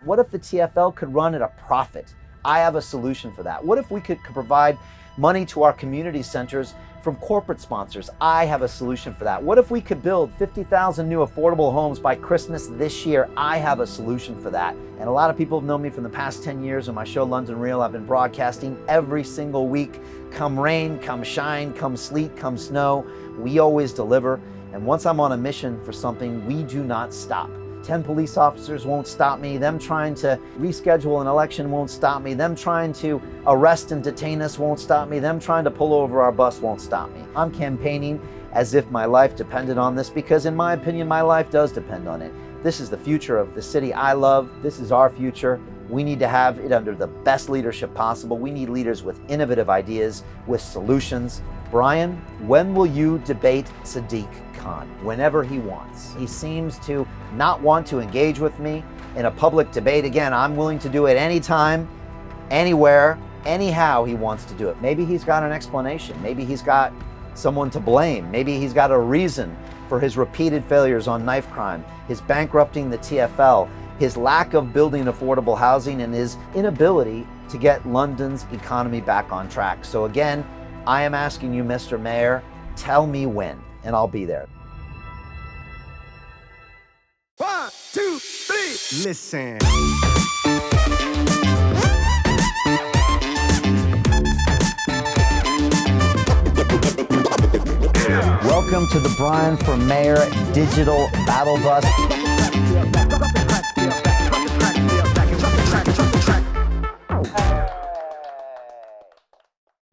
What if the TfL could run at a profit? I have a solution for that. What if we could provide money to our community centers from corporate sponsors? I have a solution for that. What if we could build 50,000 new affordable homes by Christmas this year? I have a solution for that. And a lot of people have known me from the past 10 years on my show, London Real. I've been broadcasting every single week. Come rain, come shine, come sleet, come snow. We always deliver. And once I'm on a mission for something, we do not stop. 10 police officers won't stop me. Them trying to reschedule an election won't stop me. Them trying to arrest and detain us won't stop me. Them trying to pull over our bus won't stop me. I'm campaigning as if my life depended on this, because in my opinion, my life does depend on it. This is the future of the city I love. This is our future. We need to have it under the best leadership possible. We need leaders with innovative ideas, with solutions. Brian, when will you debate Sadiq Khan? Whenever he wants. He seems to not want to engage with me in a public debate. Again, I'm willing to do it anytime, anywhere, anyhow he wants to do it. Maybe he's got an explanation. Maybe he's got someone to blame. Maybe he's got a reason for his repeated failures on knife crime, his bankrupting the TfL, his lack of building affordable housing, and his inability to get London's economy back on track. So again, I am asking you, Mr. Mayor, tell me when, and I'll be there. 1, 2, 3, listen. Welcome to the Brian for Mayor Digital Battle Bus.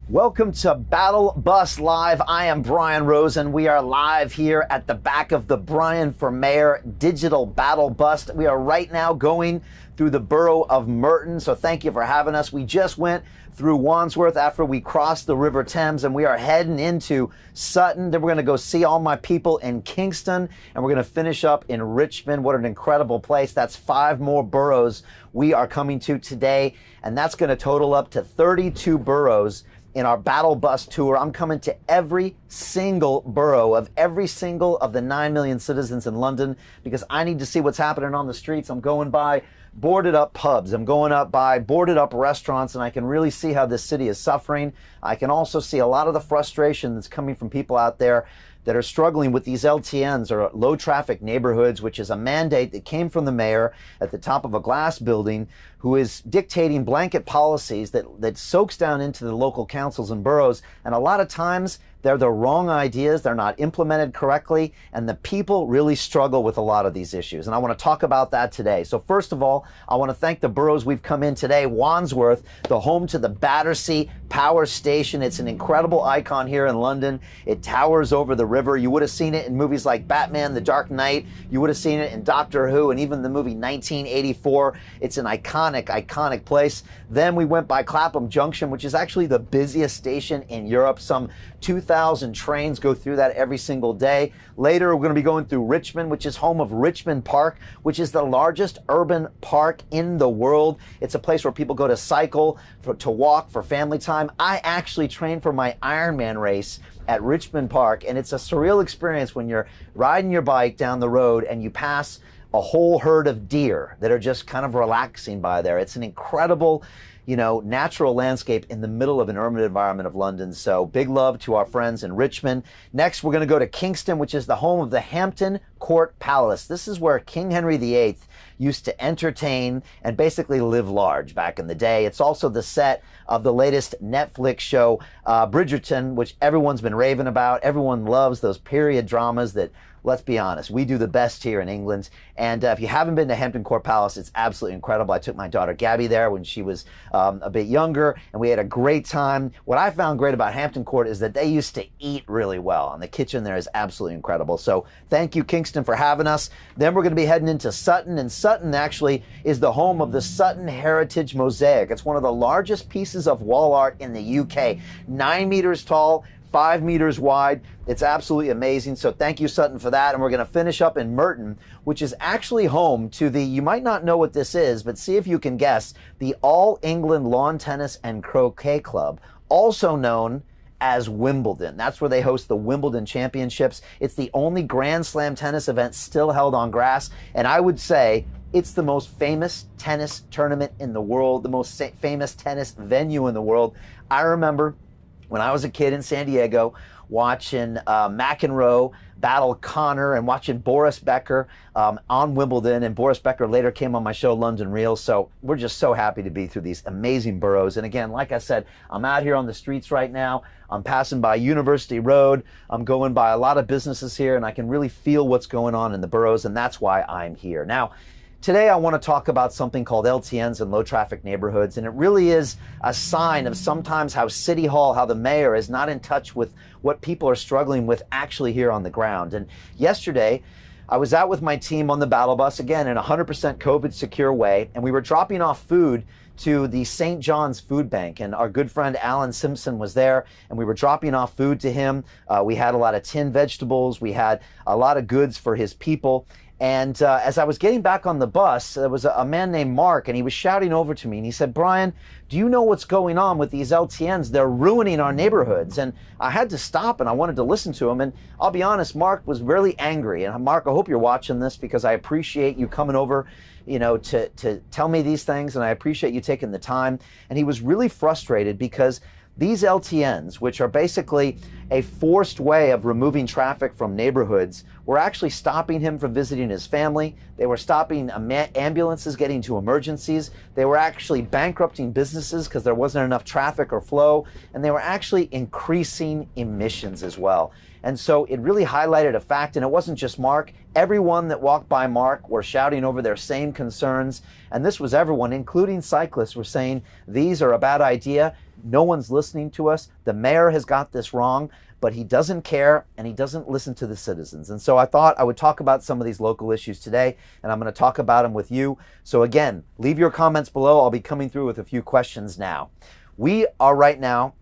Welcome to Battle Bus Live. I am Brian Rose, and we are live here at the back of the Brian for Mayor Digital Battle Bus. We are right now going through the borough of Merton, so thank you for having us. We just went through Wandsworth after we crossed the River Thames, and we are heading into Sutton. Then we're going to go see all my people in Kingston, and we're going to finish up in Richmond. What an incredible place. That's 5 more boroughs we are coming to today, and that's going to total up to 32 boroughs in our Battle Bus tour. I'm coming to every single borough of every single of the 9 million citizens in London, because I need to see what's happening on the streets. I'm going by boarded up pubs. I'm going up by boarded up restaurants, and I can really see how this city is suffering. I can also see a lot of the frustration that's coming from people out there that are struggling with these LTNs, or low traffic neighborhoods, which is a mandate that came from the mayor at the top of a glass building, who is dictating blanket policies that soaks down into the local councils and boroughs. And a lot of times they're the wrong ideas, they're not implemented correctly, and the people really struggle with a lot of these issues. And I want to talk about that today. So first of all, I want to thank the boroughs we've come in today. Wandsworth, the home to the Battersea Power Station. It's an incredible icon here in London. It towers over the river. You would have seen it in movies like Batman, The Dark Knight. You would have seen it in Doctor Who, and even the movie 1984. It's an iconic place. Then we went by Clapham Junction, which is actually the busiest station in Europe. Some 2,000 trains go through that every single day. Later, we're going to be going through Richmond, which is home of Richmond Park, which is the largest urban park in the world. It's a place where people go to cycle, to walk, for family time. I actually trained for my Ironman race at Richmond Park, and it's a surreal experience when you're riding your bike down the road and you pass a whole herd of deer that are just kind of relaxing by there. It's an incredible, natural landscape in the middle of an urban environment of London. So big love to our friends in Richmond. Next, we're going to go to Kingston, which is the home of the Hampton Court Palace. This is where King Henry VIII used to entertain and basically live large back in the day. It's also the set of the latest Netflix show, Bridgerton, which everyone's been raving about. Everyone loves those period dramas that, let's be honest, we do the best here in England. And if you haven't been to Hampton Court Palace, it's absolutely incredible. I took my daughter Gabby there when she was a bit younger, and we had a great time. What I found great about Hampton Court is that they used to eat really well, and the kitchen there is absolutely incredible. So thank you, Kingston, for having us. Then we're going to be heading into Sutton, and Sutton actually is the home of the Sutton Heritage Mosaic. It's one of the largest pieces of wall art in the UK, 9 meters tall, 5 meters wide. It's absolutely amazing. So thank you, Sutton, for that. And we're going to finish up in Merton, which is actually home to you might not know what this is, but see if you can guess, the All England Lawn Tennis and Croquet Club, also known as Wimbledon. That's where they host the Wimbledon Championships. It's the only Grand Slam tennis event still held on grass. And I would say It's the most famous tennis tournament in the world, the most famous tennis venue in the world. I remember when I was a kid in San Diego watching McEnroe battle Connor and watching Boris Becker on Wimbledon, and Boris Becker later came on my show London Real. So we're just so happy to be through these amazing boroughs. And again, like I said, I'm out here on the streets right now. I'm passing by University Road. I'm going by a lot of businesses here, and I can really feel what's going on in the boroughs, and that's why I'm here. Now, today I want to talk about something called LTNs in low traffic neighborhoods, and it really is a sign of sometimes how City Hall, how the mayor is not in touch with what people are struggling with actually here on the ground. And yesterday, I was out with my team on the battle bus, again, in a 100% COVID secure way, and we were dropping off food to the St. John's Food Bank, and our good friend Alan Simpson was there, and we were dropping off food to him. We had a lot of tinned vegetables, we had a lot of goods for his people. And as I was getting back on the bus, there was a man named Mark, and he was shouting over to me, and he said, "Brian, do you know what's going on with these LTNs? They're ruining our neighborhoods." And I had to stop, and I wanted to listen to him. And I'll be honest, Mark was really angry. And Mark, I hope you're watching this, because I appreciate you coming over, you know, to tell me these things, and I appreciate you taking the time. And he was really frustrated because these LTNs, which are basically a forced way of removing traffic from neighborhoods, were actually stopping him from visiting his family. They were stopping ambulances getting to emergencies. They were actually bankrupting businesses because there wasn't enough traffic or flow. And they were actually increasing emissions as well. And so it really highlighted a fact, and it wasn't just Mark. Everyone that walked by Mark were shouting over their same concerns. And this was everyone, including cyclists, were saying, these are a bad idea. No one's listening to us. The mayor has got this wrong, but he doesn't care, and he doesn't listen to the citizens. And so I thought I would talk about some of these local issues today, and I'm going to talk about them with you. So again, leave your comments below. I'll be coming through with a few questions now. We are right now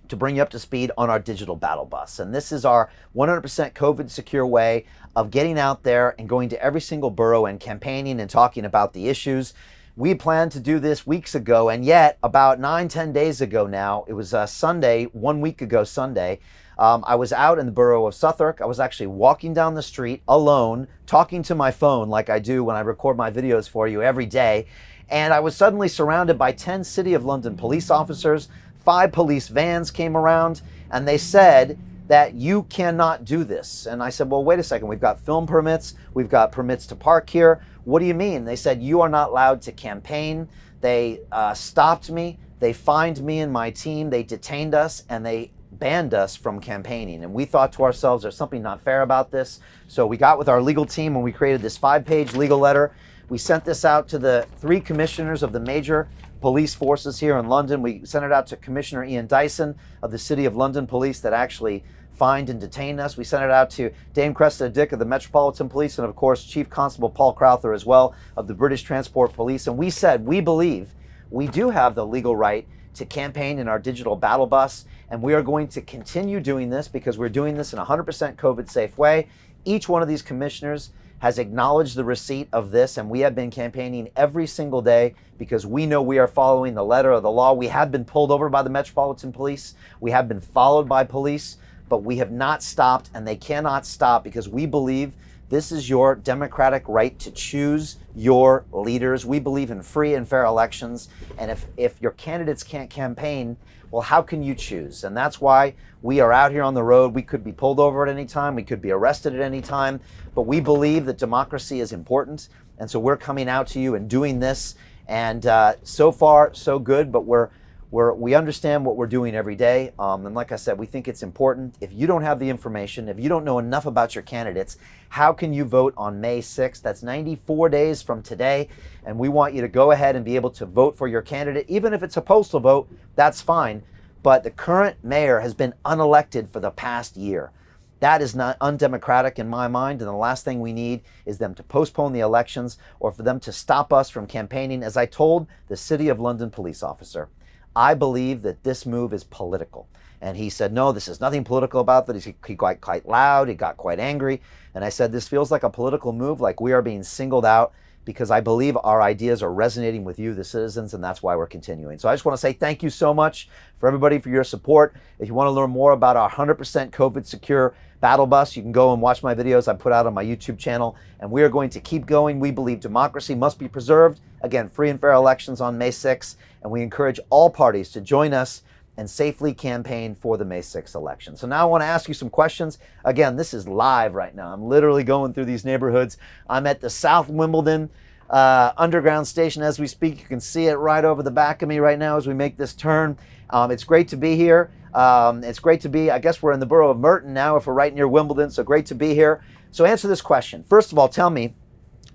to bring you up to speed on our digital battle bus. And this is our 100% COVID secure way of getting out there and going to every single borough and campaigning and talking about the issues. We planned to do this weeks ago, and yet about 9-10 days ago now, it was Sunday, 1 week ago Sunday, I was out in the borough of Southwark. I was actually walking down the street alone, talking to my phone like I do when I record my videos for you every day. And I was suddenly surrounded by 10 City of London police officers. 5 police vans came around, and they said that you cannot do this. And I said, well, wait a second. We've got film permits. We've got permits to park here. What do you mean? They said, you are not allowed to campaign. They stopped me. They fined me and my team. They detained us, and they banned us from campaigning. And we thought to ourselves, there's something not fair about this. So we got with our legal team, and we created this 5-page legal letter. We sent this out to the 3 commissioners of the major police forces here in London. We sent it out to Commissioner Ian Dyson of the City of London Police that actually fined and detained us. We sent it out to Dame Cressida Dick of the Metropolitan Police, and of course Chief Constable Paul Crowther as well of the British Transport Police. And we said we believe we do have the legal right to campaign in our digital battle bus, and we are going to continue doing this because we're doing this in a 100% COVID safe way. Each one of these commissioners has acknowledged the receipt of this, and we have been campaigning every single day because we know we are following the letter of the law. We have been pulled over by the Metropolitan Police. We have been followed by police, but we have not stopped, and they cannot stop because we believe this is your democratic right to choose your leaders. We believe in free and fair elections, and if your candidates can't campaign, well, how can you choose? And that's why we are out here on the road. We could be pulled over at any time. We could be arrested at any time. But we believe that democracy is important. And so we're coming out to you and doing this. And so far, so good. But we understand what we're doing every day. And like I said, we think it's important. If you don't have the information, if you don't know enough about your candidates, how can you vote on May 6th? That's 94 days from today. And we want you to go ahead and be able to vote for your candidate. Even if it's a postal vote, that's fine. But the current mayor has been unelected for the past year. That is not undemocratic in my mind, and the last thing we need is them to postpone the elections or for them to stop us from campaigning. As I told the City of London police officer, I believe that this move is political. And he said, no, this is nothing political about that. He got quite loud, he got quite angry. And I said, this feels like a political move, like we are being singled out because I believe our ideas are resonating with you, the citizens, and that's why we're continuing. So I just want to say thank you so much for everybody for your support. If you want to learn more about our 100% COVID secure battle bus. You can go and watch my videos I put out on my YouTube channel, and we are going to keep going. We believe democracy must be preserved. Again, free and fair elections on May 6th, and we encourage all parties to join us and safely campaign for the May 6th election. So now I want to ask you some questions. Again, this is live right now. I'm literally going through these neighborhoods. I'm at the South Wimbledon underground station as we speak. You can see it right over the back of me right now as we make this turn. It's great to be here. It's great to be, I guess we're in the borough of Merton now if we're right near Wimbledon, so great to be here. So answer this question. First of all, tell me,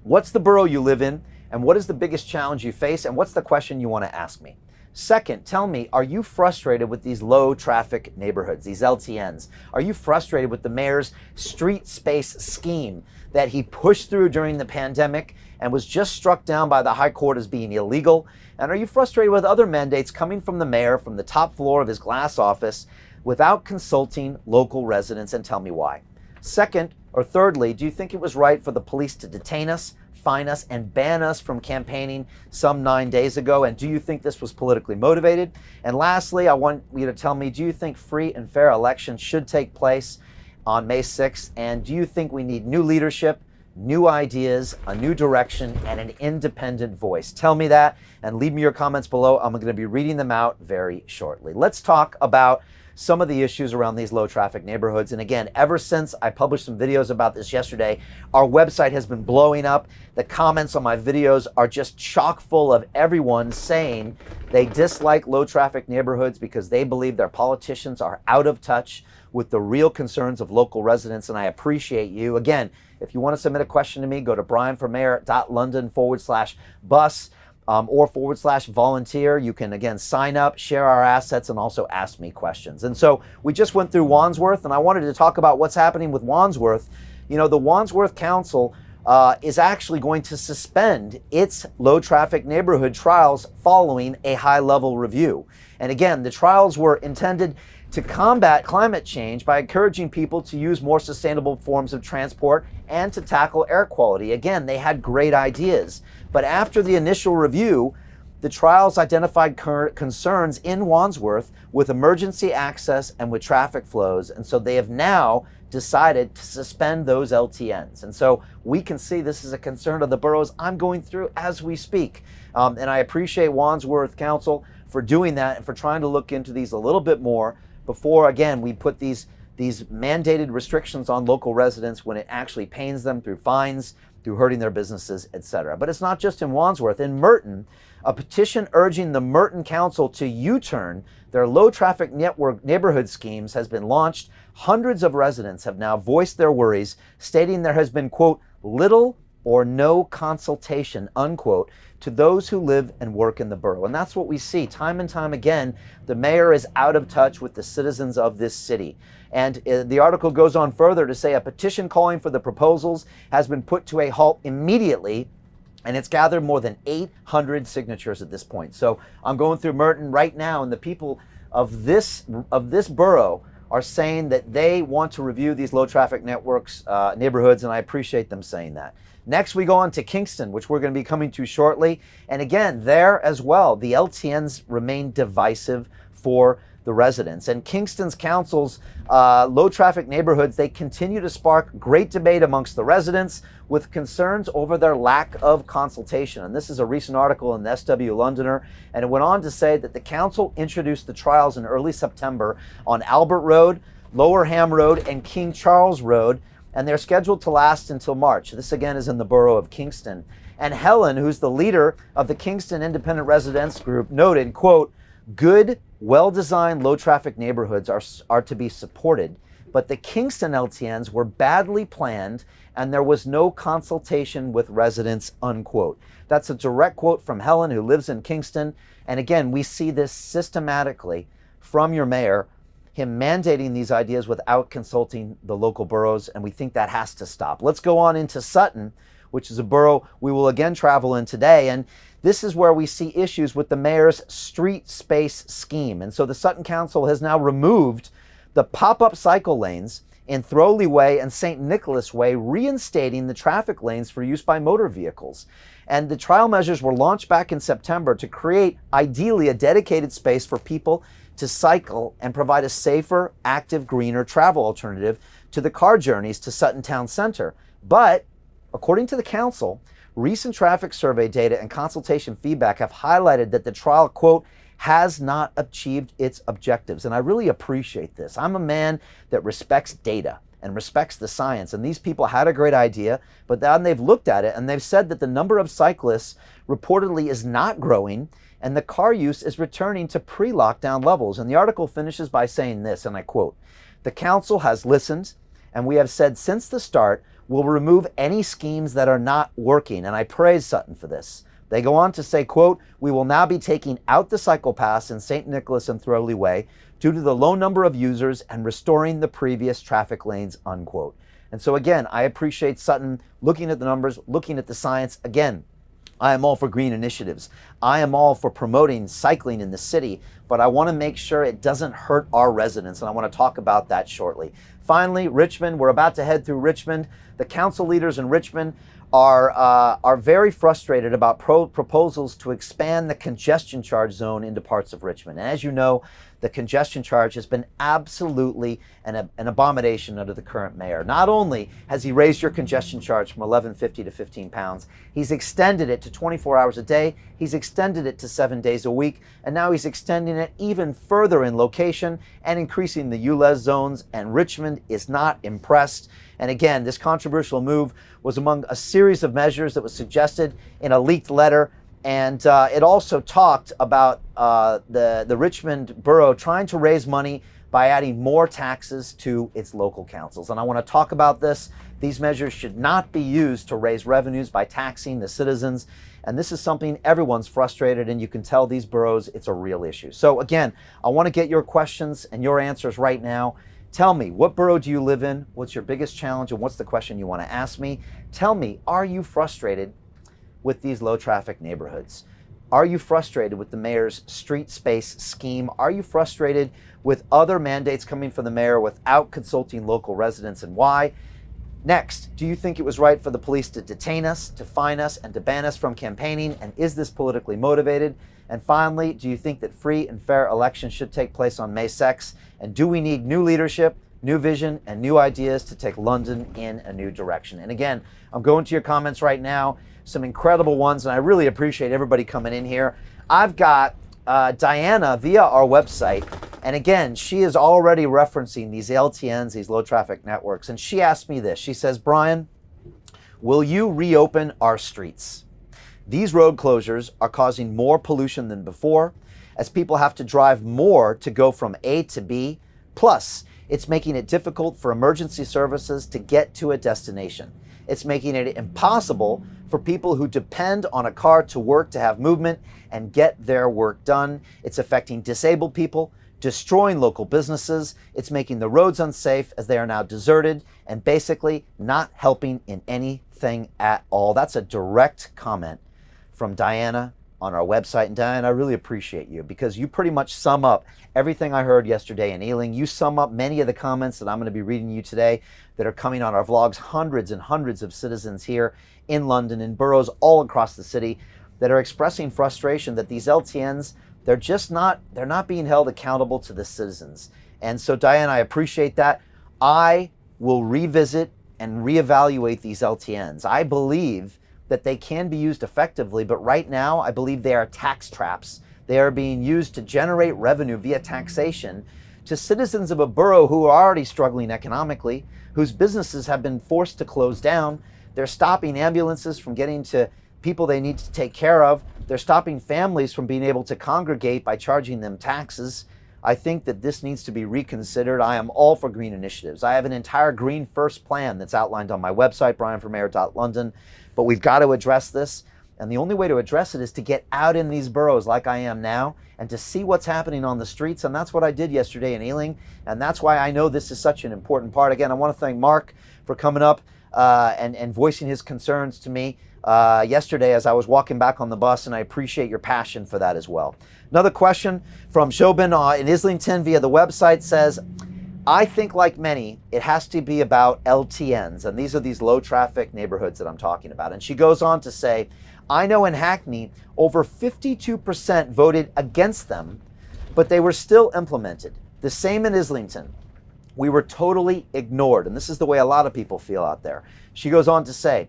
what's the borough you live in, and what is the biggest challenge you face, and what's the question you want to ask me? Second, tell me, are you frustrated with these low traffic neighborhoods, these LTNs? Are you frustrated with the mayor's street space scheme that he pushed through during the pandemic and was just struck down by the High Court as being illegal? And are you frustrated with other mandates coming from the mayor from the top floor of his glass office without consulting local residents? And tell me why. Second, or thirdly, do you think it was right for the police to detain us, fine us, and ban us from campaigning some 9 days ago? And do you think this was politically motivated? And lastly, I want you to tell me, do you think free and fair elections should take place on May 6th? And do you think we need new leadership, new ideas, a new direction, and an independent voice? Tell me that and leave me your comments below. I'm going to be reading them out very shortly. Let's talk about some of the issues around these low traffic neighborhoods. And again, ever since I published some videos about this yesterday, our website has been blowing up. The comments on my videos are just chock full of everyone saying they dislike low traffic neighborhoods because they believe their politicians are out of touch with the real concerns of local residents. And I appreciate you. Again, if you want to submit a question to me, go to brianformayor.london/bus. Or /volunteer. You can, again, sign up, share our assets, and also ask me questions. And so we just went through Wandsworth, and I wanted to talk about what's happening with Wandsworth. You know, the Wandsworth Council is actually going to suspend its low traffic neighborhood trials following a high-level review. And again, the trials were intended to combat climate change by encouraging people to use more sustainable forms of transport and to tackle air quality. Again, they had great ideas. But after the initial review, the trials identified concerns in Wandsworth with emergency access and with traffic flows. And so they have now decided to suspend those LTNs. And so we can see this is a concern of the boroughs I'm going through as we speak. And I appreciate Wandsworth Council for doing that and for trying to look into these a little bit more before, again, we put these mandated restrictions on local residents when it actually pains them through fines, through hurting their businesses, etc. But it's not just in Wandsworth. In Merton, a petition urging the Merton Council to U-turn their low traffic neighborhood schemes has been launched. Hundreds of residents have now voiced their worries, stating there has been, quote, little or no consultation, unquote, to those who live and work in the borough. And that's what we see time and time again. The mayor is out of touch with the citizens of this city. And the article goes on further to say a petition calling for the proposals has been put to a halt immediately, and it's gathered more than 800 signatures at this point. So I'm going through Merton right now, and the people of this borough are saying that they want to review these low traffic neighborhoods, and I appreciate them saying that. Next, we go on to Kingston, which we're going to be coming to shortly. And again, there as well, the LTNs remain divisive for the residents. And Kingston's council's low traffic neighborhoods, they continue to spark great debate amongst the residents with concerns over their lack of consultation. And this is a recent article in the SW Londoner, and it went on to say that the council introduced the trials in early September on Albert Road, Lower Ham Road, and King Charles Road, and they're scheduled to last until March. This again is in the borough of Kingston. And Helen, who's the leader of the Kingston Independent Residents Group, noted, quote, good, well-designed low traffic neighborhoods are to be supported, but the Kingston LTNs were badly planned and there was no consultation with residents, unquote. That's a direct quote from Helen, who lives in Kingston. And again, we see this systematically from your mayor, him mandating these ideas without consulting the local boroughs, and we think that has to stop. Let's go on into Sutton, which is a borough we will again travel in today, and this is where we see issues with the mayor's street space scheme. And so the Sutton Council has now removed the pop-up cycle lanes in Throwley Way and St. Nicholas Way, reinstating the traffic lanes for use by motor vehicles. And the trial measures were launched back in September to create, ideally, a dedicated space for people to cycle and provide a safer, active, greener travel alternative to the car journeys to Sutton Town Center. But according to the council, recent traffic survey data and consultation feedback have highlighted that the trial, quote, has not achieved its objectives. And I really appreciate this. I'm a man that respects data and respects the science. And these people had a great idea, but then they've looked at it and they've said that the number of cyclists reportedly is not growing and the car use is returning to pre-lockdown levels. And the article finishes by saying this, and I quote, "The council has listened and we have said since the start, we'll remove any schemes that are not working." And I praise Sutton for this. They go on to say, quote, "We will now be taking out the cycle pass in St. Nicholas and Throwley Way due to the low number of users and restoring the previous traffic lanes," unquote. And so again, I appreciate Sutton looking at the numbers, looking at the science. Again, I am all for green initiatives. I am all for promoting cycling in the city, but I want to make sure it doesn't hurt our residents, and I want to talk about that shortly. Finally, Richmond, we're about to head through Richmond. The council leaders in Richmond are very frustrated about proposals to expand the congestion charge zone into parts of Richmond. And as you know, the congestion charge has been absolutely an abomination under the current mayor. Not only has he raised your congestion charge from £11.50 to £15, he's extended it to 24 hours a day, he's extended it to 7 days a week, and now he's extending it even further in location and increasing the ULEZ zones, and Richmond is not impressed. And again, this controversial move was among a series of measures that was suggested in a leaked letter. And it also talked about the Richmond borough trying to raise money by adding more taxes to its local councils. And I want to talk about this. These measures should not be used to raise revenues by taxing the citizens. And this is something everyone's frustrated, and you can tell these boroughs it's a real issue. So again, I want to get your questions and your answers right now. Tell me, what borough do you live in? What's your biggest challenge, and what's the question you want to ask me? Tell me, are you frustrated with these low traffic neighborhoods? Are you frustrated with the mayor's street space scheme? Are you frustrated with other mandates coming from the mayor without consulting local residents, and why? Next, do you think it was right for the police to detain us, to fine us, and to ban us from campaigning? And is this politically motivated? And finally, do you think that free and fair elections should take place on May 6th? And do we need new leadership, new vision, and new ideas to take London in a new direction? And again, I'm going to your comments right now, some incredible ones, and I really appreciate everybody coming in here. I've got Diana via our website, and again, she is already referencing these LTNs, these low traffic networks, and she asked me this. She says, "Brian, will you reopen our streets? These road closures are causing more pollution than before, as people have to drive more to go from A to B. Plus, it's making it difficult for emergency services to get to a destination. It's making it impossible for people who depend on a car to work to have movement and get their work done. It's affecting disabled people, destroying local businesses. It's making the roads unsafe as they are now deserted, and basically not helping in anything at all." That's a direct comment from Diana on our website. And Diana, I really appreciate you, because you pretty much sum up everything I heard yesterday in Ealing. You sum up many of the comments that I'm going to be reading you today that are coming on our vlogs. Hundreds and hundreds of citizens here in London, in boroughs all across the city, that are expressing frustration that these LTNs, they're not being held accountable to the citizens. And so Diana, I appreciate that. I will revisit and reevaluate these LTNs. I believe that they can be used effectively, but right now I believe they are tax traps. They are being used to generate revenue via taxation to citizens of a borough who are already struggling economically, whose businesses have been forced to close down. They're stopping ambulances from getting to people they need to take care of. They're stopping families from being able to congregate by charging them taxes. I think that this needs to be reconsidered. I am all for green initiatives. I have an entire Green First plan that's outlined on my website, brianformayor.london. But we've got to address this. And the only way to address it is to get out in these boroughs like I am now and to see what's happening on the streets. And that's what I did yesterday in Ealing. And that's why I know this is such an important part. Again, I want to thank Mark for coming up and voicing his concerns to me yesterday as I was walking back on the bus. And I appreciate your passion for that as well. Another question from Shobin in Islington via the website says, "I think, like many, it has to be about LTNs." And these are these low traffic neighborhoods that I'm talking about. And she goes on to say, "I know in Hackney, over 52% voted against them, but they were still implemented. The same in Islington. We were totally ignored. And this is the way a lot of people feel out there. She goes on to say,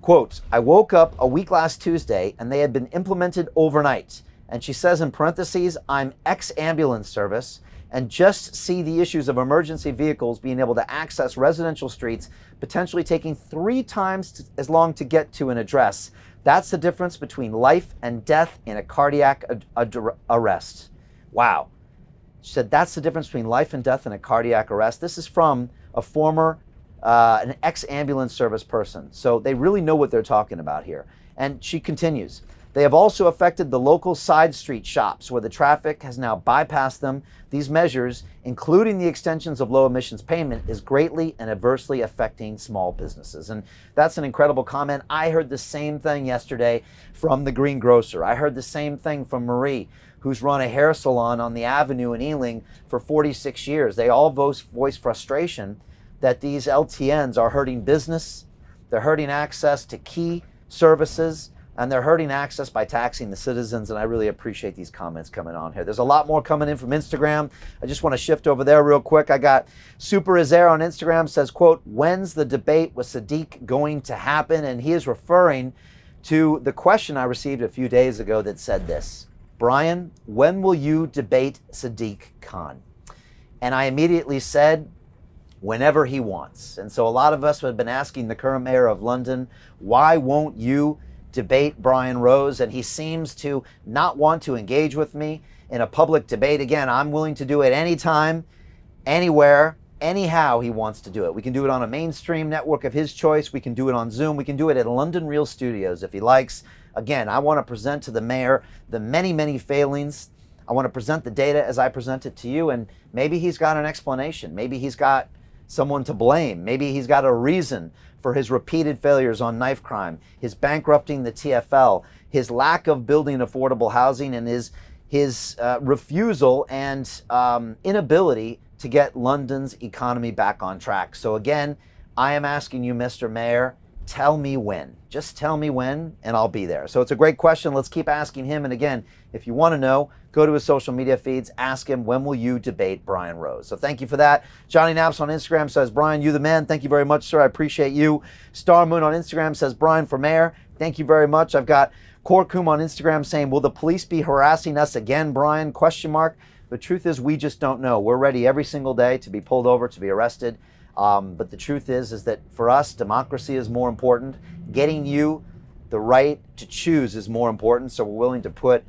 quote, I woke up a week last Tuesday and they had been implemented overnight. And she says in parentheses, I'm ex-ambulance service and just see the issues of emergency vehicles being able to access residential streets, potentially taking 3 times as long to get to an address. That's the difference between life and death in a cardiac arrest. Wow. She said that's the difference between life and death in a cardiac arrest. This is from a former, an ex-ambulance service person. So they really know what they're talking about here. And she continues, they have also affected the local side street shops where the traffic has now bypassed them. These measures, including the extensions of low emissions payment, is greatly and adversely affecting small businesses. And that's an incredible comment. I heard the same thing yesterday from the greengrocer. I heard the same thing from Marie, who's run a hair salon on the avenue in Ealing for 46 years. They all voice frustration that these LTNs are hurting business, they're hurting access to key services, and they're hurting access by taxing the citizens, and I really appreciate these comments coming on here. There's a lot more coming in from Instagram. I just want to shift over there real quick. I got Super Izair on Instagram says, quote, when's the debate with Sadiq going to happen? And he is referring to the question I received a few days ago that said this, Brian, when will you debate Sadiq Khan? And I immediately said, whenever he wants. And so a lot of us have been asking the current mayor of London, why won't you debate Brian Rose? And he seems to not want to engage with me in a public debate. Again, I'm willing to do it anytime, anywhere, anyhow he wants to do it. We can do it on a mainstream network of his choice. We can do it on Zoom. We can do it at London Real Studios if he likes. Again, I want to present to the mayor the many, many failings. I want to present the data as I present it to you, and maybe he's got an explanation. Maybe he's got someone to blame. Maybe he's got a reason for his repeated failures on knife crime, his bankrupting the TfL, his lack of building affordable housing, and his refusal and inability to get London's economy back on track. So again, I am asking you, Mr. Mayor, tell me when. Just tell me when, and I'll be there. So it's a great question. Let's keep asking him. And again, if you want to know, go to his social media feeds, ask him, when will you debate Brian Rose? So thank you for that. Johnny Naps on Instagram says, Brian, you the man. Thank you very much, sir. I appreciate you. Star Moon on Instagram says, Brian for mayor. Thank you very much. I've got Korkum on Instagram saying, will the police be harassing us again, Brian? Question mark. The truth is we just don't know. We're ready every single day to be pulled over, to be arrested. But the truth is that for us, democracy is more important. Getting you the right to choose is more important. So we're willing to put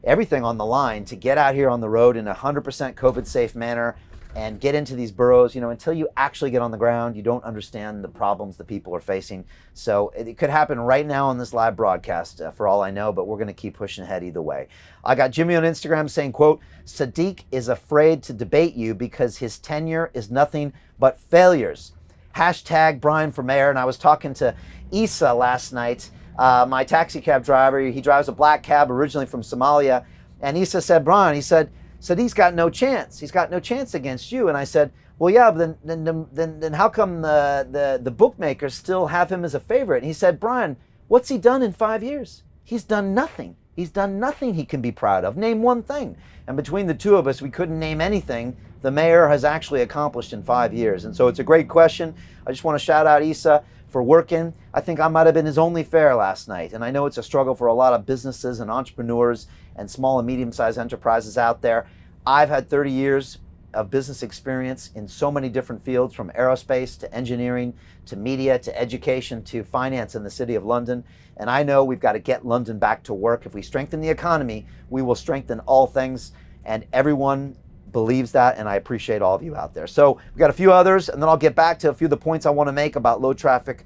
everything on the line to get out here on the road in a 100% COVID safe manner and get into these boroughs. You know, until you actually get on the ground, you don't understand the problems that people are facing. So it could happen right now on this live broadcast for all I know, but we're going to keep pushing ahead either way. I got Jimmy on Instagram saying, quote, Sadiq is afraid to debate you because his tenure is nothing but failures. Hashtag Brian for mayor. And I was talking to Issa last night, my taxi cab driver. He drives a black cab originally from Somalia. And Issa said, Brian, he said, Sadiq's got no chance. He's got no chance against you. And I said, well, yeah, but then how come the bookmakers still have him as a favorite? And he said, Brian, what's he done in 5 years? He's done nothing. He's done nothing he can be proud of. Name one thing. And between the two of us, we couldn't name anything the mayor has actually accomplished in 5 years. And so it's a great question. I just want to shout out Issa for working. I think I might have been his only fare last night. And I know it's a struggle for a lot of businesses and entrepreneurs and small and medium-sized enterprises out there. I've had 30 years of business experience in so many different fields, from aerospace to engineering to media to education to finance in the City of London. And I know we've got to get London back to work. If we strengthen the economy, we will strengthen all things. And everyone believes that, and I appreciate all of you out there. So we've got a few others, and then I'll get back to a few of the points I want to make about low traffic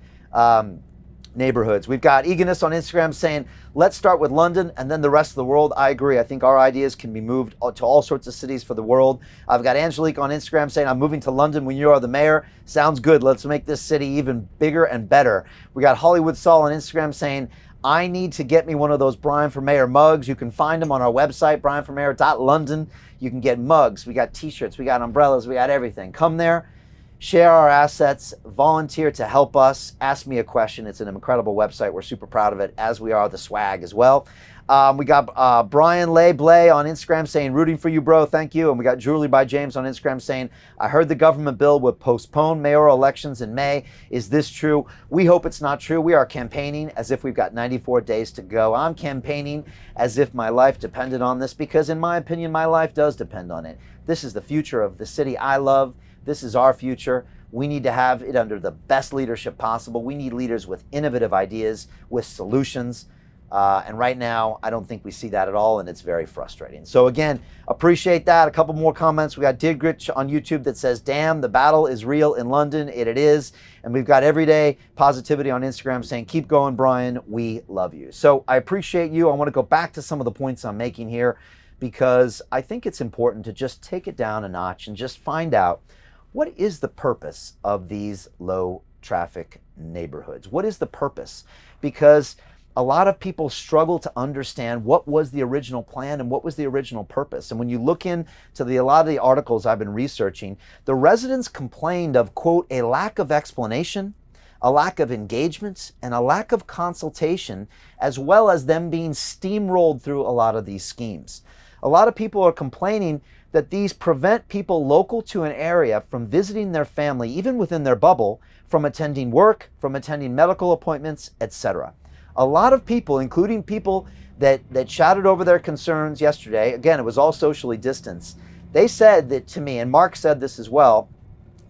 neighborhoods. We've got Eagerness on Instagram saying, let's start with London and then the rest of the world. I agree. I think our ideas can be moved to all sorts of cities for the world. I've got Angelique on Instagram saying, I'm moving to London when you are the mayor. Sounds good. Let's make this city even bigger and better. We got Hollywood Saul on Instagram saying, I need to get me one of those Brian for Mayor mugs. You can find them on our website, brianformayor.london. You can get mugs. We got t-shirts. We got umbrellas. We got everything. Come there. share our assets, volunteer to help us, ask me a question. It's an incredible website. We're super proud of it, as we are the swag as well. We got Brian Blay on Instagram saying, rooting for you, bro. Thank you. And we got Julie by James on Instagram saying, I heard the government bill would postpone mayoral elections in May. Is this true? We hope it's not true. We are campaigning as if we've got 94 days to go. I'm campaigning as if my life depended on this, because in my opinion, my life does depend on it. This is the future of the city I love. This is our future. We need to have it under the best leadership possible. We need leaders with innovative ideas, with solutions. And right now, I don't think we see that at all, and it's very frustrating. So again, appreciate that. A couple more comments. We got Digrich on YouTube that says, damn, the battle is real in London. It is. And we've got Everyday Positivity on Instagram saying, keep going, Brian. We love you. So I appreciate you. I want to go back to some of the points I'm making here, because I think it's important to just take it down a notch and just find out, what is the purpose of these low traffic neighborhoods? What is the purpose? Because a lot of people struggle to understand what was the original plan and what was the original purpose. And when you look into a lot of the articles I've been researching, the residents complained of, quote, a lack of explanation, a lack of engagement, and a lack of consultation, as well as them being steamrolled through a lot of these schemes. A lot of people are complaining that these prevent people local to an area from visiting their family, even within their bubble, from attending work, from attending medical appointments, etc. A lot of people, including people that shouted over their concerns yesterday, again, it was all socially distanced, they said that to me, and Mark said this as well,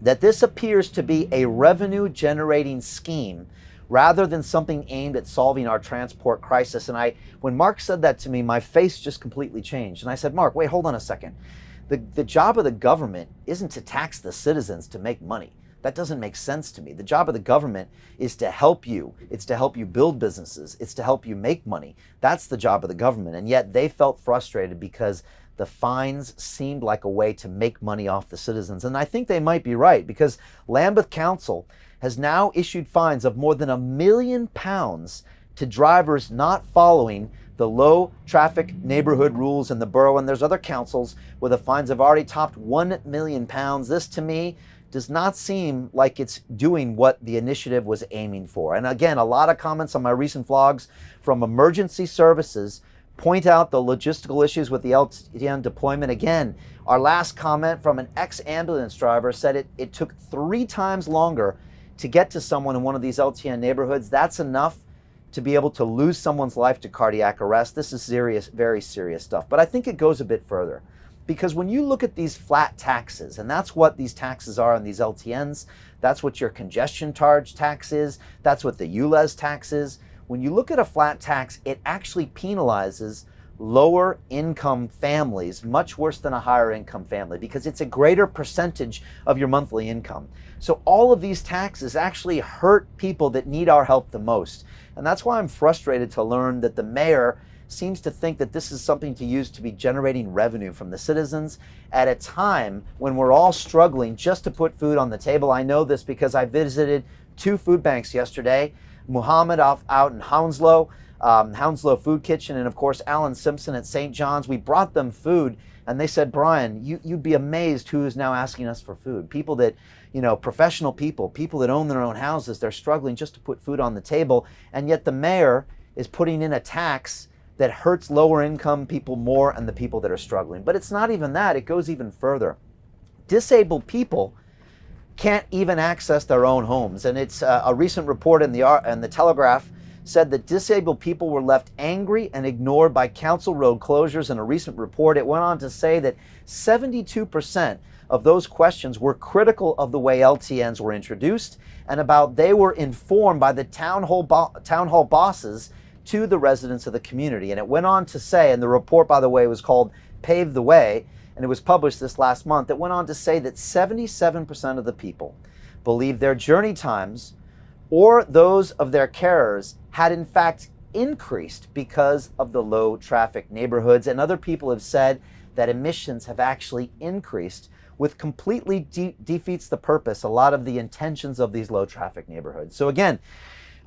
that this appears to be a revenue generating scheme rather than something aimed at solving our transport crisis. And when Mark said that to me, my face just completely changed. And I said, Mark, wait, hold on a second. The job of the government isn't to tax the citizens to make money. That doesn't make sense to me. The job of the government is to help you. It's to help you build businesses. It's to help you make money. That's the job of the government. And yet they felt frustrated because the fines seemed like a way to make money off the citizens. And I think they might be right, because Lambeth Council has now issued fines of more than £1 million to drivers not following the low traffic neighborhood rules in the borough. And there's other councils where the fines have already topped £1 million. This, to me, does not seem like it's doing what the initiative was aiming for. And again, a lot of comments on my recent vlogs from emergency services point out the logistical issues with the LTN deployment. Again, our last comment from an ex-ambulance driver said it took 3 times longer to get to someone in one of these LTN neighborhoods. That's enough to be able to lose someone's life to cardiac arrest. This is serious, very serious stuff. But I think it goes a bit further. Because when you look at these flat taxes, and that's what these taxes are on these LTNs, that's what your congestion charge tax is, that's what the ULEZ tax is. When you look at a flat tax, it actually penalizes lower income families much worse than a higher income family, because it's a greater percentage of your monthly income. So all of these taxes actually hurt people that need our help the most. And that's why I'm frustrated to learn that the mayor seems to think that this is something to use to be generating revenue from the citizens at a time when we're all struggling just to put food on the table. I know this because I visited 2 food banks yesterday, Muhammad out in Hounslow, Hounslow Food Kitchen, and of course Alan Simpson at St. John's. We brought them food and they said, Brian, you'd be amazed who is now asking us for food. People that, professional people that own their own houses, they're struggling just to put food on the table. And yet the mayor is putting in a tax that hurts lower income people more and the people that are struggling. But it's not even that, it goes even further. Disabled people can't even access their own homes. And it's a recent report in the Telegraph said that disabled people were left angry and ignored by council road closures. In a recent report, it went on to say that 72% of those questions were critical of the way LTNs were introduced, and they were informed by the town hall bosses to the residents of the community. And it went on to say, and the report, by the way, was called Pave the Way, and it was published this last month. It went on to say that 77% of the people believe their journey times or those of their carers had in fact increased because of the low traffic neighborhoods. And other people have said that emissions have actually increased, which completely defeats the purpose, a lot of the intentions of these low traffic neighborhoods. So again,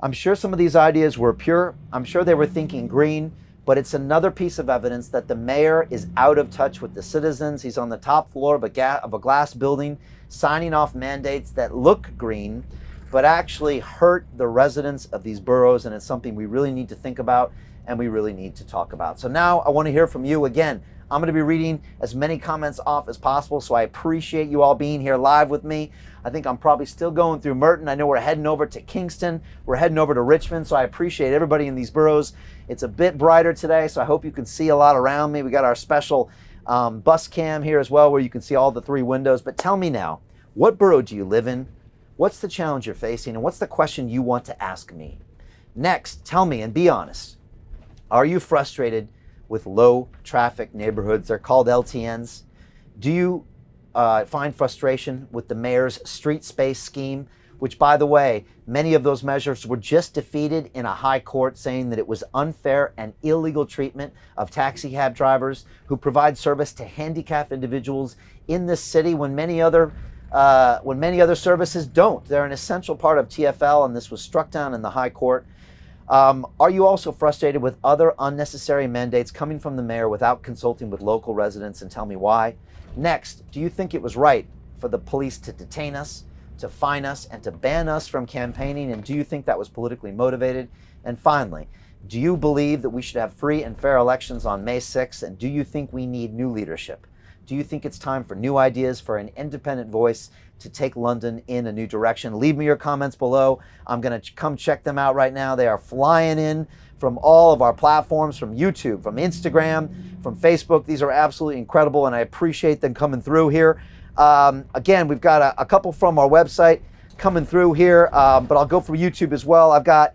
I'm sure some of these ideas were pure. I'm sure they were thinking green, but it's another piece of evidence that the mayor is out of touch with the citizens. He's on the top floor of a glass building, signing off mandates that look green, but actually hurt the residents of these boroughs, and it's something we really need to think about and we really need to talk about. So now I want to hear from you. Again, I'm going to be reading as many comments off as possible, so I appreciate you all being here live with me. I think I'm probably still going through Merton. I know we're heading over to Kingston. We're heading over to Richmond, so I appreciate everybody in these boroughs. It's a bit brighter today, so I hope you can see a lot around me. We got our special bus cam here as well, where you can see all the 3 windows. But tell me now, what borough do you live in? What's the challenge you're facing? And what's the question you want to ask me? Next, tell me and be honest. Are you frustrated with low traffic neighborhoods? They're called LTNs. Do you find frustration with the mayor's street space scheme, which, by the way, many of those measures were just defeated in a high court, saying that it was unfair and illegal treatment of taxi cab drivers who provide service to handicapped individuals in this city when many other services don't. They're an essential part of TfL, and this was struck down in the high court. Are you also frustrated with other unnecessary mandates coming from the mayor without consulting with local residents? And tell me why. Next, do you think it was right for the police to detain us, to fine us, and to ban us from campaigning? And do you think that was politically motivated? And finally, do you believe that we should have free and fair elections on May 6th? And do you think we need new leadership? Do you think it's time for new ideas, for an independent voice to take London in a new direction? Leave me your comments below. I'm going to come check them out right now. They are flying in from all of our platforms, from YouTube, from Instagram, from Facebook. These are absolutely incredible, and I appreciate them coming through here. Again, we've got a couple from our website coming through here, but I'll go for YouTube as well. I've got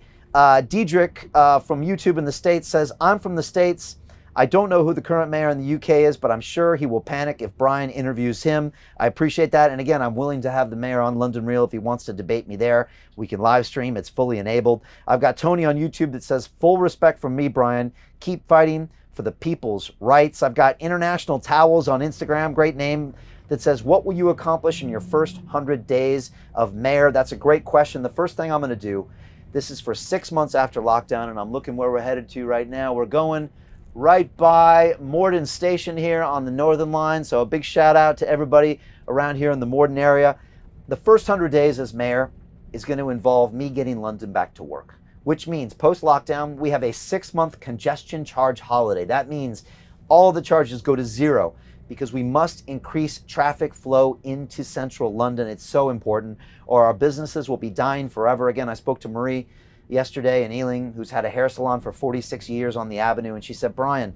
Diedrich from YouTube in the States says, I'm from the States. I don't know who the current mayor in the UK is, but I'm sure he will panic if Brian interviews him. I appreciate that. And again, I'm willing to have the mayor on London Real if he wants to debate me there. We can live stream. It's fully enabled. I've got Tony on YouTube that says, full respect from me, Brian. Keep fighting for the people's rights. I've got International Towels on Instagram, great name, that says, what will you accomplish in your first 100 days of mayor? That's a great question. The first thing I'm going to do, this is for 6 months after lockdown, and I'm looking where we're headed to right now. We're going right by Merton Station here on the Northern Line. So a big shout out to everybody around here in the Merton area. The first 100 days as mayor is going to involve me getting London back to work, which means post-lockdown, we have a 6-month congestion charge holiday. That means all the charges go to zero because we must increase traffic flow into central London. It's so important, or our businesses will be dying forever. Again, I spoke to Marie yesterday in Ealing, who's had a hair salon for 46 years on the Avenue, and she said, Brian,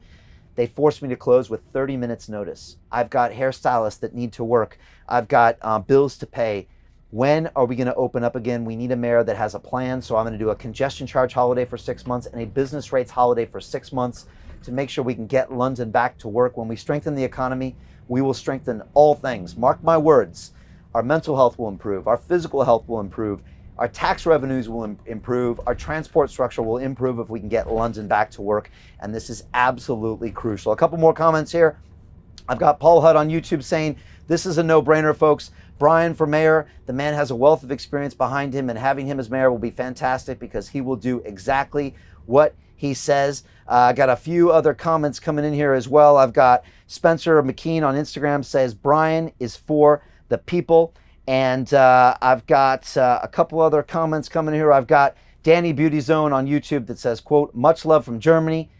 they forced me to close with 30 minutes notice. I've got hairstylists that need to work. I've got bills to pay. When are we going to open up again? We need a mayor that has a plan. So I'm going to do a congestion charge holiday for 6 months and a business rates holiday for 6 months to make sure we can get London back to work. When we strengthen the economy, we will strengthen all things. Mark my words. Our mental health will improve. Our physical health will improve. Our tax revenues will improve. Our transport structure will improve if we can get London back to work. And this is absolutely crucial. A couple more comments here. I've got Paul Hudd on YouTube saying, this is a no-brainer, folks. Brian for mayor, the man has a wealth of experience behind him, and having him as mayor will be fantastic because he will do exactly what he says. I got a few other comments coming in here as well. I've got Spencer McKean on Instagram says, Brian is for the people. And I've got a couple other comments coming here. I've got Danny Beauty Zone on YouTube that says, quote, much love from Germany.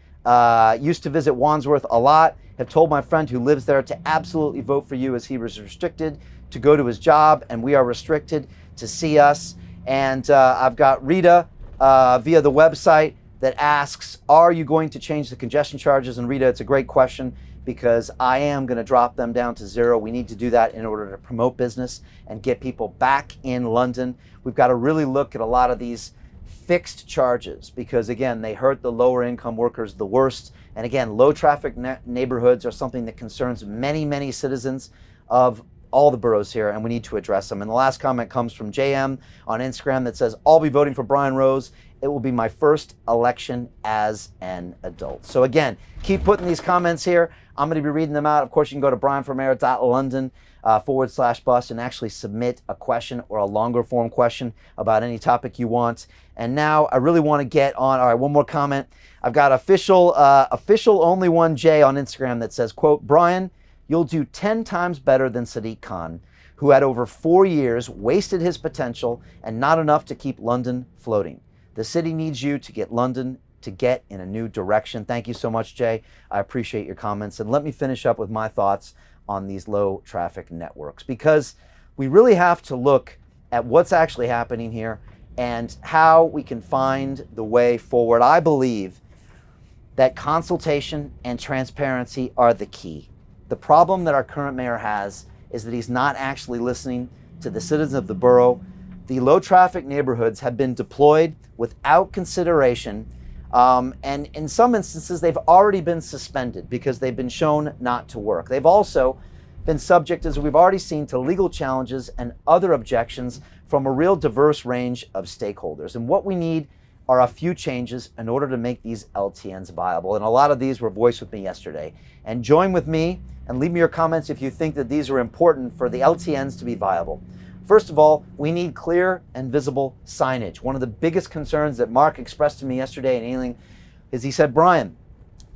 Used to visit Wandsworth a lot. Have told my friend who lives there to absolutely vote for you as he was restricted to go to his job, and we are restricted to see us. And I've got Rita via the website that asks, are you going to change the congestion charges? And Rita, it's a great question, because I am going to drop them down to zero. We need to do that in order to promote business and get people back in London. We've got to really look at a lot of these fixed charges because, again, they hurt the lower income workers the worst. And again, low traffic neighborhoods are something that concerns many, many citizens of all the boroughs here, and we need to address them. And the last comment comes from JM on Instagram that says, I'll be voting for Brian Rose. It will be my first election as an adult. So again, keep putting these comments here. I'm going to be reading them out. Of course, you can go to brianformayor.london/bust and actually submit a question or a longer form question about any topic you want. And now I really want to get on. All right, one more comment. I've got official only one J on Instagram that says, quote, Brian, you'll do 10 times better than Sadiq Khan, who had over 4 years wasted his potential and not enough to keep London floating. The city needs you to get London to get in a new direction. Thank you so much, Jay. I appreciate your comments. And let me finish up with my thoughts on these low traffic networks, because we really have to look at what's actually happening here and how we can find the way forward. I believe that consultation and transparency are the key. The problem that our current mayor has is that he's not actually listening to the citizens of the borough. The low traffic neighborhoods have been deployed without consideration, and in some instances they've already been suspended because they've been shown not to work. They've also been subject, as we've already seen, to legal challenges and other objections from a real diverse range of stakeholders. And what we need are a few changes in order to make these LTNs viable. And a lot of these were voiced with me yesterday. And join with me and leave me your comments if you think that these are important for the LTNs to be viable. First of all, we need clear and visible signage. One of the biggest concerns that Mark expressed to me yesterday in Ealing is he said, Brian,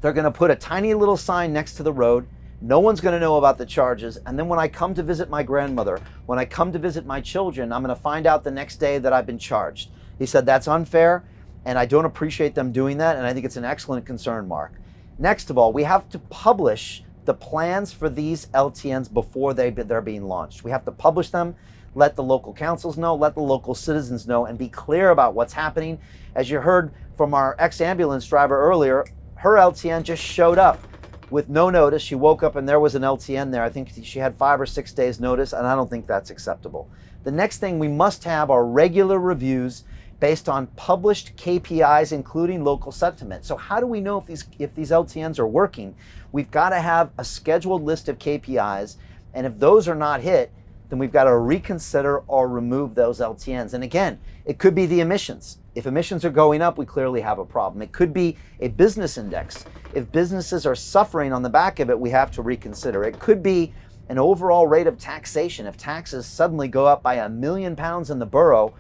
they're going to put a tiny little sign next to the road. No one's going to know about the charges. And then when I come to visit my grandmother, when I come to visit my children, I'm going to find out the next day that I've been charged. He said, that's unfair, and I don't appreciate them doing that. And I think it's an excellent concern, Mark. Next of all, we have to publish the plans for these LTNs before they're being launched. We have to publish them. Let the local councils know, let the local citizens know, and be clear about what's happening. As you heard from our ex-ambulance driver earlier, her LTN just showed up with no notice. She woke up and there was an LTN there. I think she had 5 or 6 days notice, and I don't think that's acceptable. The next thing we must have are regular reviews based on published KPIs, including local sentiment. So how do we know if these LTNs are working? We've got to have a scheduled list of KPIs, and if those are not hit, then we've got to reconsider or remove those LTNs. And again, it could be the emissions. If emissions are going up, we clearly have a problem. It could be a business index. If businesses are suffering on the back of it, we have to reconsider. It could be an overall rate of taxation. If taxes suddenly go up by £1 million in the borough,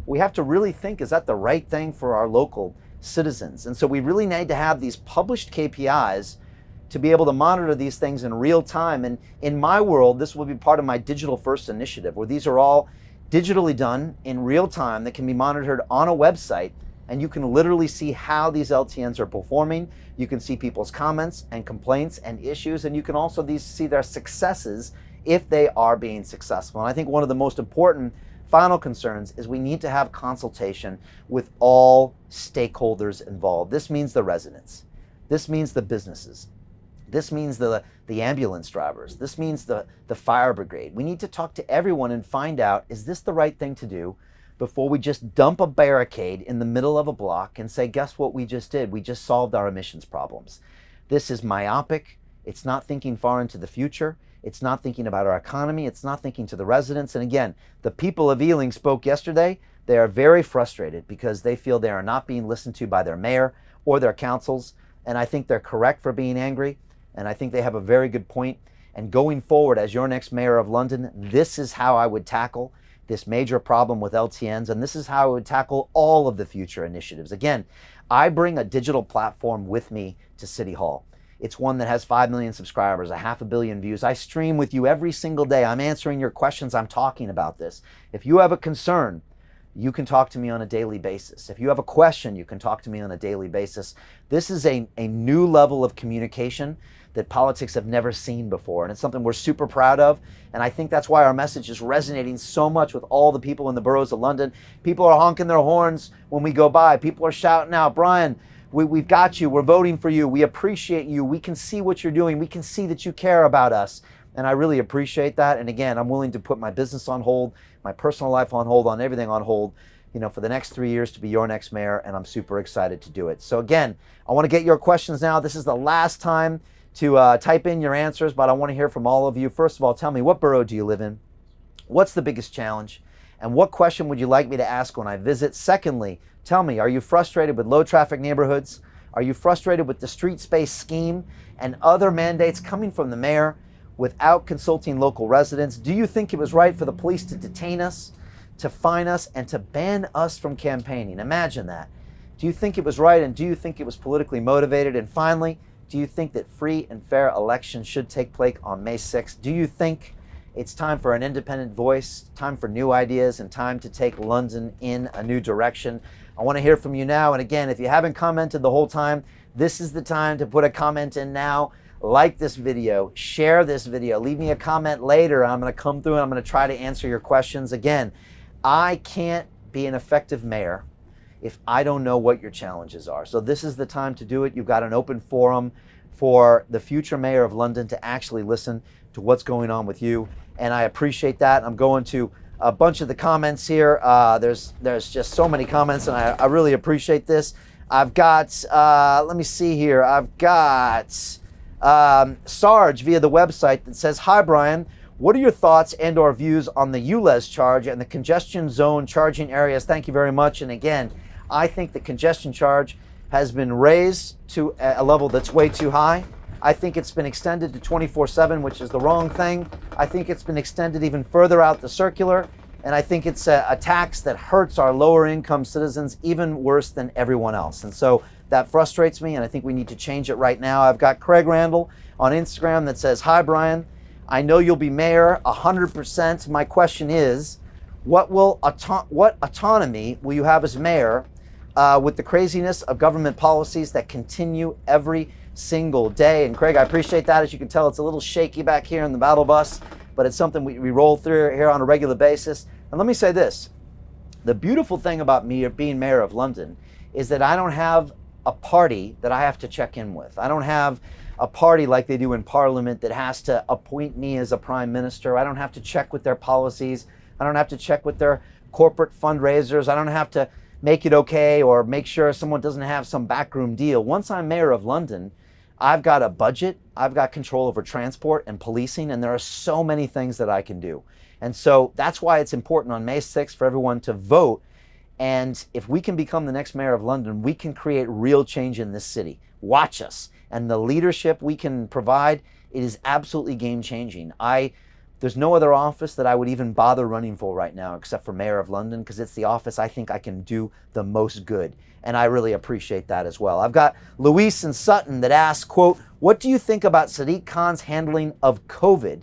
we have to really think, is that the right thing for our local citizens? And so we really need to have these published KPIs to be able to monitor these things in real time. And in my world, this will be part of my digital first initiative, where these are all digitally done in real time that can be monitored on a website, and you can literally see how these LTNs are performing. You can see people's comments and complaints and issues, and you can also see their successes if they are being successful. And I think one of the most important final concerns is we need to have consultation with all stakeholders involved. This means the residents. This means the businesses. This means the ambulance drivers. This means the fire brigade. We need to talk to everyone and find out, is this the right thing to do, before we just dump a barricade in the middle of a block and say, guess what we just did? We just solved our emissions problems. This is myopic. It's not thinking far into the future. It's not thinking about our economy. It's not thinking to the residents. And again, the people of Ealing spoke yesterday. They are very frustrated because they feel they are not being listened to by their mayor or their councils. And I think they're correct for being angry. And I think they have a very good point. And going forward, as your next mayor of London, this is how I would tackle this major problem with LTNs. And this is how I would tackle all of the future initiatives. Again, I bring a digital platform with me to City Hall. It's one that has 5 million subscribers, 500 million views. I stream with you every single day. I'm answering your questions. I'm talking about this. If you have a concern, you can talk to me on a daily basis. If you have a question, you can talk to me on a daily basis. This is a new level of communication that politics have never seen before. And it's something we're super proud of. And I think that's why our message is resonating so much with all the people in the boroughs of London. People are honking their horns when we go by. People are shouting out, Brian, we've got you. We're voting for you. We appreciate you. We can see what you're doing. We can see that you care about us. And I really appreciate that. And again, I'm willing to put my business on hold, my personal life on hold, on everything on hold, for the next 3 years to be your next mayor. And I'm super excited to do it. So again, I want to get your questions now. This is the last time to type in your answers, but I want to hear from all of you. First of all, tell me, what borough do you live in? What's the biggest challenge? And what question would you like me to ask when I visit? Secondly, tell me, are you frustrated with low traffic neighborhoods? Are you frustrated with the street space scheme and other mandates coming from the mayor without consulting local residents? Do you think it was right for the police to detain us, to fine us, and to ban us from campaigning? Imagine that. Do you think it was right, and do you think it was politically motivated? And finally, do you think that free and fair elections should take place on May 6th? Do you think it's time for an independent voice, time for new ideas, and time to take London in a new direction? I want to hear from you now. And again, if you haven't commented the whole time, this is the time to put a comment in now. Like this video, share this video, leave me a comment later. I'm going to come through and I'm going to try to answer your questions. Again, I can't be an effective mayor if I don't know what your challenges are. So this is the time to do it. You've got an open forum for the future mayor of London to actually listen to what's going on with you. And I appreciate that. I'm going to a bunch of the comments here. There's just so many comments, and I really appreciate this. I've got, let me see here. I've got Sarge via the website that says, "Hi, Brian. What are your thoughts and or views on the ULEZ charge and the congestion zone charging areas?" Thank you very much. And again, I think the congestion charge has been raised to a level that's way too high. I think it's been extended to 24/7, which is the wrong thing. I think it's been extended even further out the circular. And I think it's a tax that hurts our lower income citizens even worse than everyone else. And so that frustrates me, and I think we need to change it right now. I've got Craig Randall on Instagram that says, "Hi, Brian. I know you'll be mayor 100%. My question is, what autonomy will you have as mayor with the craziness of government policies that continue every single day?" And Craig, I appreciate that. As you can tell, it's a little shaky back here in the battle bus, but it's something we roll through here on a regular basis. And let me say this. The beautiful thing about me being mayor of London is that I don't have a party that I have to check in with. I don't have a party like they do in Parliament that has to appoint me as a prime minister. I don't have to check with their policies. I don't have to check with their corporate fundraisers. I don't have to make it okay or make sure someone doesn't have some backroom deal. Once I'm mayor of London, I've got a budget, I've got control over transport and policing, and there are so many things that I can do. And so that's why it's important on May 6th for everyone to vote. And if we can become the next mayor of London, we can create real change in this city. Watch us. And the leadership we can provide, it is absolutely game changing. There's no other office that I would even bother running for right now except for mayor of London, because it's the office I think I can do the most good. And I really appreciate that as well. I've got Luis and Sutton that asks, quote, "What do you think about Sadiq Khan's handling of COVID?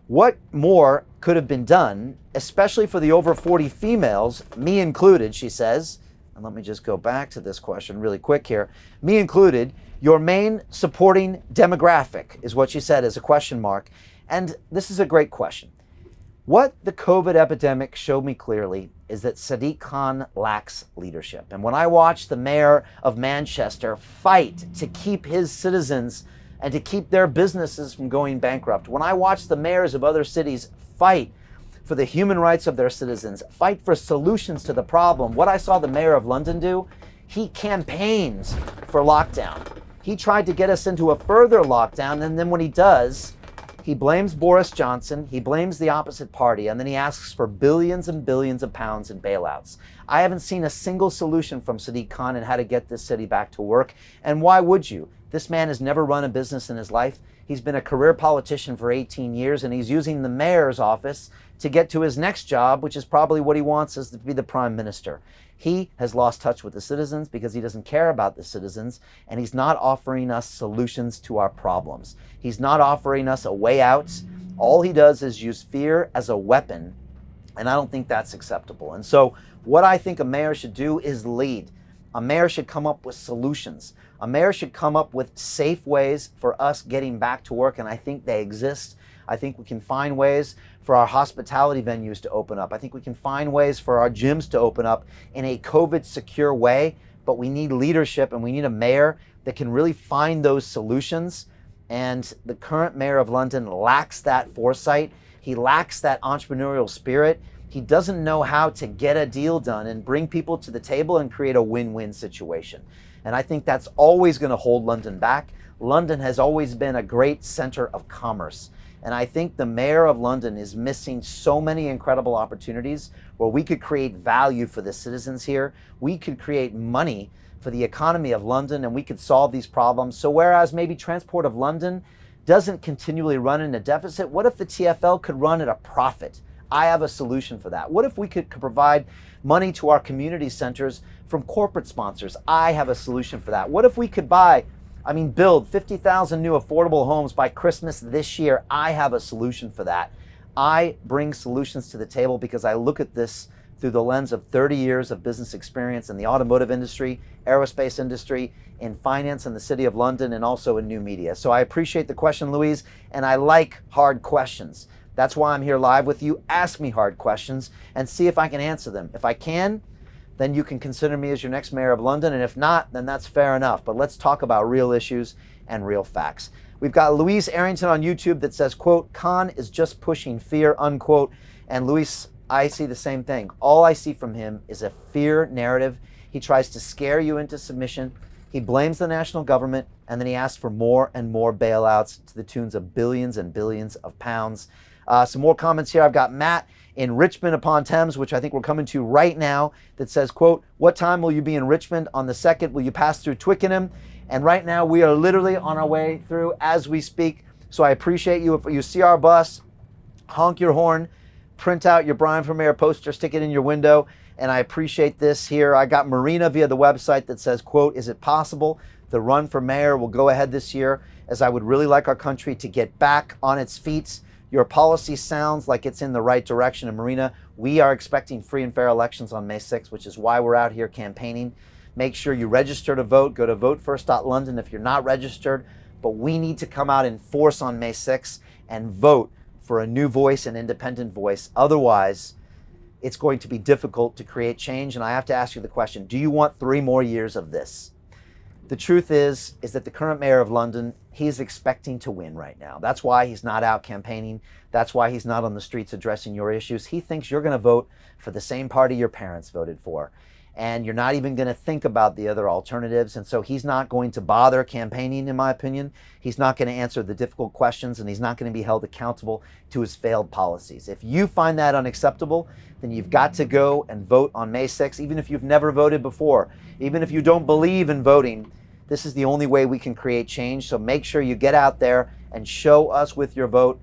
What more could have been done, especially for the over 40 females, me included," she says. And let me just go back to this question really quick here. "Me included, your main supporting demographic," is what she said as a question mark. And this is a great question. What the COVID epidemic showed me clearly is that Sadiq Khan lacks leadership. And when I watched the mayor of Manchester fight to keep his citizens and to keep their businesses from going bankrupt, when I watched the mayors of other cities fight for the human rights of their citizens, fight for solutions to the problem, what I saw the mayor of London do, he campaigns for lockdown. He tried to get us into a further lockdown, and then when he does, he blames Boris Johnson, he blames the opposite party, and then he asks for billions and billions of pounds in bailouts. I haven't seen a single solution from Sadiq Khan in how to get this city back to work. And why would you? This man has never run a business in his life. He's been a career politician for 18 years, and he's using the mayor's office to get to his next job, which is probably what he wants, is to be the prime minister. He has lost touch with the citizens because he doesn't care about the citizens, and he's not offering us solutions to our problems. He's not offering us a way out. All he does is use fear as a weapon, and I don't think that's acceptable. And so what I think a mayor should do is lead. A mayor should come up with solutions. A mayor should come up with safe ways for us getting back to work, and I think they exist. I think we can find ways for our hospitality venues to open up. I think we can find ways for our gyms to open up in a COVID secure way, but we need leadership and we need a mayor that can really find those solutions. And the current mayor of London lacks that foresight. He lacks that entrepreneurial spirit. He doesn't know how to get a deal done and bring people to the table and create a win-win situation. And I think that's always going to hold London back. London has always been a great center of commerce. And I think the mayor of London is missing so many incredible opportunities where we could create value for the citizens here. We could create money for the economy of London, and we could solve these problems. So whereas maybe Transport of London doesn't continually run in a deficit, what if the TfL could run at a profit? I have a solution for that. What if we could provide money to our community centers from corporate sponsors? I have a solution for that. What if we could build 50,000 new affordable homes by Christmas this year? I have a solution for that. I bring solutions to the table because I look at this through the lens of 30 years of business experience in the automotive industry, aerospace industry, in finance in the City of London, and also in new media. So I appreciate the question, Louise, and I like hard questions. That's why I'm here live with you. Ask me hard questions and see if I can answer them. If I can, then you can consider me as your next mayor of London. And if not, then that's fair enough. But let's talk about real issues and real facts. We've got Louise Arrington on YouTube that says, quote, Khan is just pushing fear, unquote. And Louise, I see the same thing. All I see from him is a fear narrative. He tries to scare you into submission. He blames the national government, and then he asks for more and more bailouts to the tunes of billions and billions of pounds. Some more comments here. I've got Matt in Richmond upon Thames, which I think we're coming to right now, that says, quote, what time will you be in Richmond on the 2nd? Will you pass through Twickenham? And right now we are literally on our way through as we speak. So I appreciate you. If you see our bus, honk your horn, print out your Brian for Mayor poster, stick it in your window. And I appreciate this here. I got Marina via the website that says, quote, is it possible the run for mayor will go ahead this year, as I would really like our country to get back on its feet? Your policy sounds like it's in the right direction. And Marina, we are expecting free and fair elections on May 6th, which is why we're out here campaigning. Make sure you register to vote. Go to votefirst.london if you're not registered. But we need to come out in force on May 6th and vote for a new voice, an independent voice. Otherwise, it's going to be difficult to create change. And I have to ask you the question, do you want 3 more years of this? The truth is that the current mayor of London, he's expecting to win right now. That's why he's not out campaigning. That's why he's not on the streets addressing your issues. He thinks you're going to vote for the same party your parents voted for. And you're not even going to think about the other alternatives. And so he's not going to bother campaigning, in my opinion. He's not going to answer the difficult questions, and he's not going to be held accountable to his failed policies. If you find that unacceptable, then you've got to go and vote on May 6th, even if you've never voted before. Even if you don't believe in voting, this is the only way we can create change. So make sure you get out there and show us with your vote,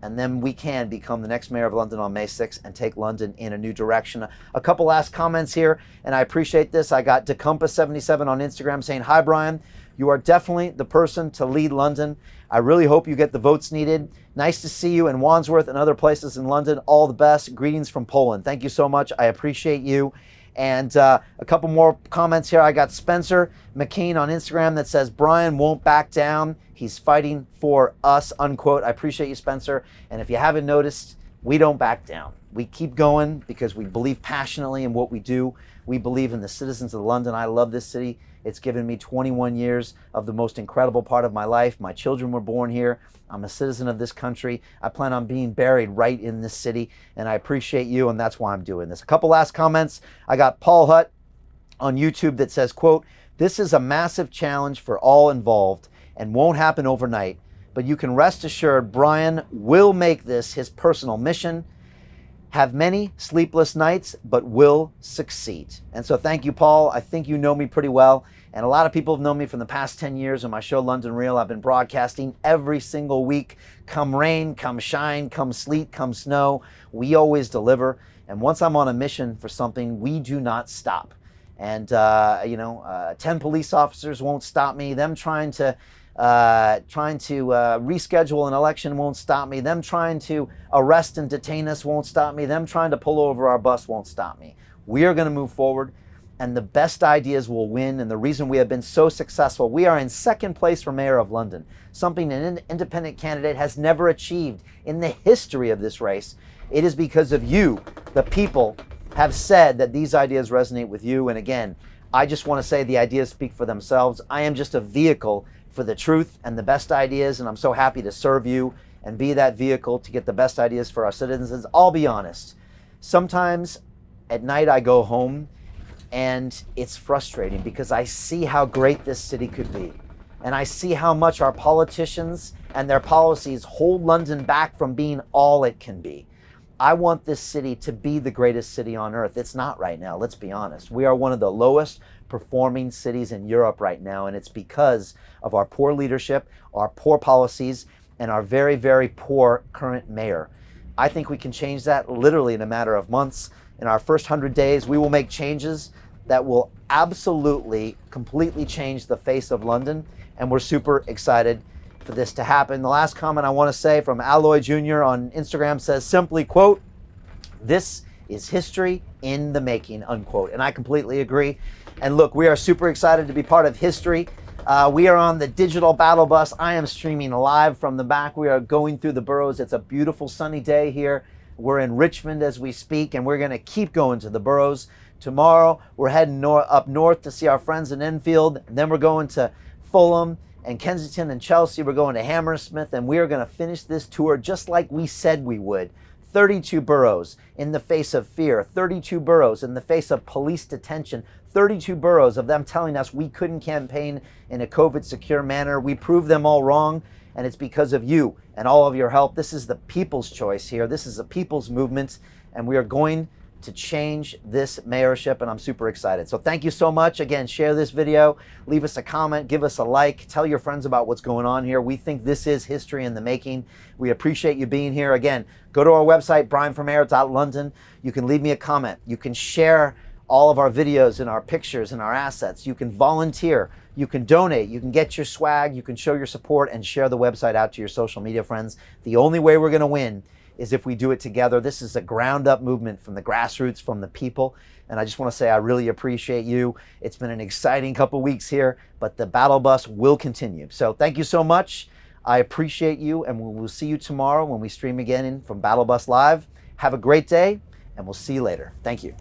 and then we can become the next mayor of London on May 6th and take London in a new direction. A couple last comments here, and I appreciate this. I got Decompa77 on Instagram saying, hi, Brian. You are definitely the person to lead London. I really hope you get the votes needed. Nice to see you in Wandsworth and other places in London. All the best. Greetings from Poland. Thank you so much. I appreciate you. And a couple more comments here. I got Spencer McKean on Instagram that says, Brian won't back down. He's fighting for us, unquote. I appreciate you, Spencer. And if you haven't noticed, we don't back down. We keep going because we believe passionately in what we do. We believe in the citizens of London. I love this city. It's given me 21 years of the most incredible part of my life. My children were born here. I'm a citizen of this country. I plan on being buried right in this city, and I appreciate you, and that's why I'm doing this. A couple last comments. I got Paul Hutt on YouTube that says, quote, this is a massive challenge for all involved and won't happen overnight, but you can rest assured Brian will make this his personal mission, have many sleepless nights, but will succeed. And so thank you, Paul. I think you know me pretty well. And a lot of people have known me from the past 10 years on my show, London Real. I've been broadcasting every single week. Come rain, come shine, come sleet, come snow. We always deliver. And once I'm on a mission for something, we do not stop. And, 10 police officers won't stop me. Them trying to reschedule an election won't stop me. Them trying to arrest and detain us won't stop me. Them trying to pull over our bus won't stop me. We are going to move forward, and the best ideas will win. And the reason we have been so successful, we are in second place for mayor of London, something an independent candidate has never achieved in the history of this race. It is because of you. The people have said that these ideas resonate with you. And again, I just want to say the ideas speak for themselves. I am just a vehicle for the truth and the best ideas, and I'm so happy to serve you and be that vehicle to get the best ideas for our citizens. I'll be honest, sometimes at night I go home And it's frustrating because I see how great this city could be. And I see how much our politicians and their policies hold London back from being all it can be. I want this city to be the greatest city on earth. It's not right now, let's be honest. We are one of the lowest performing cities in Europe right now, and it's because of our poor leadership, our poor policies, and our very, very poor current mayor. I think we can change that literally in a matter of months. In our first 100 days, we will make changes that will absolutely, completely change the face of London, and we're super excited for this to happen. The last comment I want to say from Alloy Jr. on Instagram says simply, quote, "This is history in the making," unquote. And I completely agree. And look, we are super excited to be part of history. We are on the digital battle bus. I am streaming live from the back. We are going through the boroughs. It's a beautiful sunny day here. We're in Richmond as we speak, and we're going to keep going to the boroughs. Tomorrow, we're heading up north to see our friends in Enfield. And then we're going to Fulham and Kensington and Chelsea. We're going to Hammersmith, and we are going to finish this tour just like we said we would. 32 boroughs in the face of fear, 32 boroughs in the face of police detention, 32 boroughs of them telling us we couldn't campaign in a COVID secure manner. We proved them all wrong, and it's because of you and all of your help. This is the people's choice here. This is a people's movement, and we are going to change this mayorship, and I'm super excited. So thank you so much. Again, share this video, leave us a comment, give us a like, tell your friends about what's going on here. We think this is history in the making. We appreciate you being here. Again, go to our website, brianformayor.london. You can leave me a comment. You can share all of our videos and our pictures and our assets. You can volunteer. You can donate. You can get your swag. You can show your support and share the website out to your social media friends. The only way we're going to win is if we do it together. This is a ground up movement from the grassroots, from the people. And I just want to say I really appreciate you. It's been an exciting couple weeks here, but the battle bus will continue. So thank you so much. I appreciate you, and we'll see you tomorrow when we stream again from Battle Bus Live. Have a great day, and we'll see you later. Thank you.